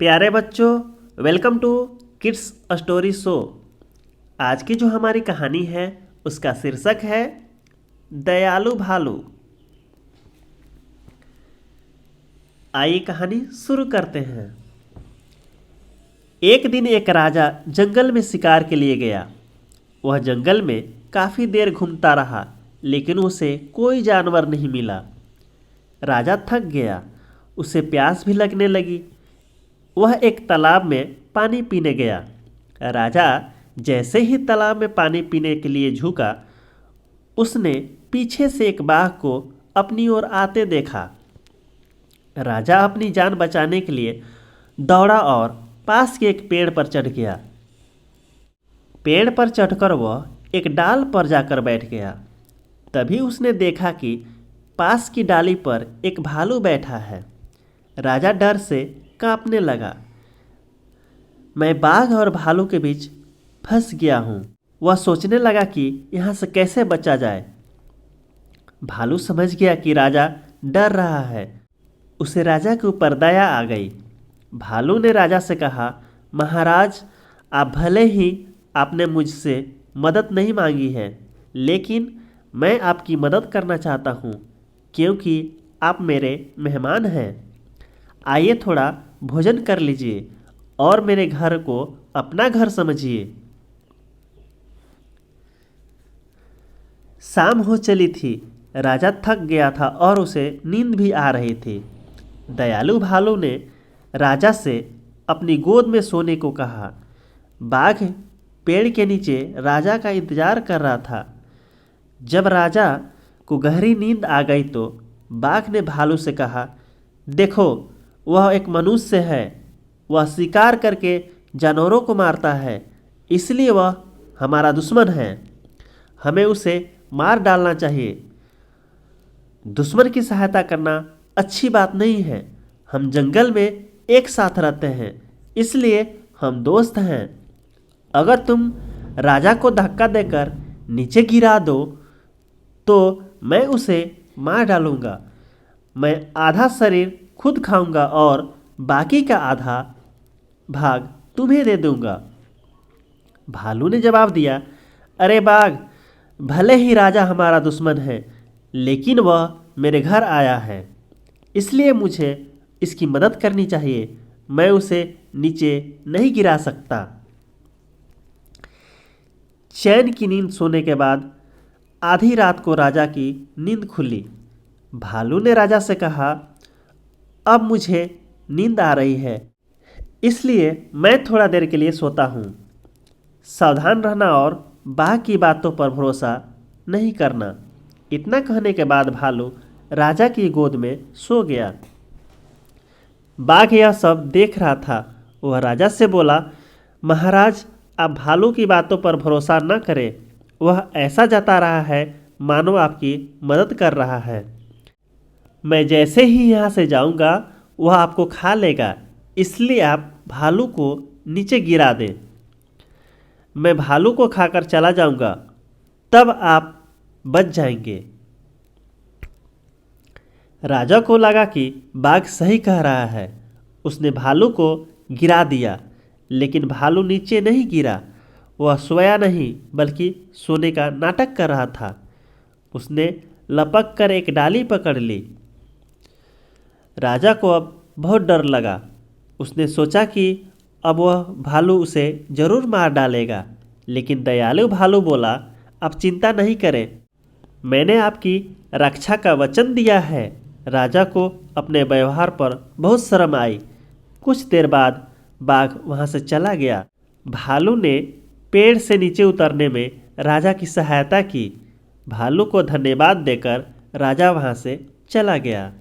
प्यारे बच्चों, welcome to kids story show. आज की जो हमारी कहानी है उसका शीर्षक है दयालु भालू। आइए कहानी शुरू करते हैं। एक दिन एक राजा जंगल में शिकार के लिए गया। वह जंगल में काफ़ी देर घूमता रहा, लेकिन उसे कोई जानवर नहीं मिला। राजा थक गया, उसे प्यास भी लगने लगी। वह एक तालाब में पानी पीने गया। राजा जैसे ही तालाब में पानी पीने के लिए झुका, उसने पीछे से एक बाघ को अपनी ओर आते देखा। राजा अपनी जान बचाने के लिए दौड़ा और पास के एक पेड़ पर चढ़ गया। पेड़ पर चढ़कर वह एक डाल पर जाकर बैठ गया। तभी उसने देखा कि पास की डाली पर एक भालू बैठा है। राजा डर से कांपने लगा। मैं बाघ और भालू के बीच फंस गया हूँ। वह सोचने लगा कि यहाँ से कैसे बचा जाए। भालू समझ गया कि राजा डर रहा है। उसे राजा के ऊपर दया आ गई। भालू ने राजा से कहा, महाराज, आप भले ही आपने मुझसे मदद नहीं मांगी है, लेकिन मैं आपकी मदद करना चाहता हूँ, क्योंकि आप मेरे मेहमान हैं। आइए थोड़ा भोजन कर लीजिए और मेरे घर को अपना घर समझिए। शाम हो चली थी। राजा थक गया था और उसे नींद भी आ रही थी। दयालु भालू ने राजा से अपनी गोद में सोने को कहा। बाघ पेड़ के नीचे राजा का इंतजार कर रहा था। जब राजा को गहरी नींद आ गई तो बाघ ने भालू से कहा, देखो, वह एक मनुष्य है। वह शिकार करके जानवरों को मारता है, इसलिए वह हमारा दुश्मन है। हमें उसे मार डालना चाहिए। दुश्मन की सहायता करना अच्छी बात नहीं है। हम जंगल में एक साथ रहते हैं, इसलिए हम दोस्त हैं। अगर तुम राजा को धक्का देकर नीचे गिरा दो तो मैं उसे मार डालूंगा। मैं आधा शरीर खुद खाऊंगा और बाकी का आधा भाग तुम्हें दे दूंगा। भालू ने जवाब दिया, अरे बाघ, भले ही राजा हमारा दुश्मन है, लेकिन वह मेरे घर आया है, इसलिए मुझे इसकी मदद करनी चाहिए। मैं उसे नीचे नहीं गिरा सकता। चैन की नींद सोने के बाद आधी रात को राजा की नींद खुली। भालू ने राजा से कहा, अब मुझे नींद आ रही है, इसलिए मैं थोड़ा देर के लिए सोता हूँ। सावधान रहना और बाघ की बातों पर भरोसा नहीं करना। इतना कहने के बाद भालू राजा की गोद में सो गया। बाघ यह सब देख रहा था। वह राजा से बोला, महाराज, आप भालू की बातों पर भरोसा न करें। वह ऐसा जता रहा है मानो आपकी मदद कर रहा है। मैं जैसे ही यहाँ से जाऊँगा वह आपको खा लेगा, इसलिए आप भालू को नीचे गिरा दें। मैं भालू को खाकर चला जाऊँगा, तब आप बच जाएंगे। राजा को लगा कि बाघ सही कह रहा है। उसने भालू को गिरा दिया, लेकिन भालू नीचे नहीं गिरा। वह सोया नहीं, बल्कि सोने का नाटक कर रहा था। उसने लपक कर एक डाली पकड़ ली। राजा को अब बहुत डर लगा। उसने सोचा कि अब वह भालू उसे जरूर मार डालेगा, लेकिन दयालु भालू बोला, आप चिंता नहीं करें, मैंने आपकी रक्षा का वचन दिया है। राजा को अपने व्यवहार पर बहुत शर्म आई। कुछ देर बाद बाघ वहाँ से चला गया। भालू ने पेड़ से नीचे उतरने में राजा की सहायता की। भालू को धन्यवाद देकर राजा वहाँ से चला गया।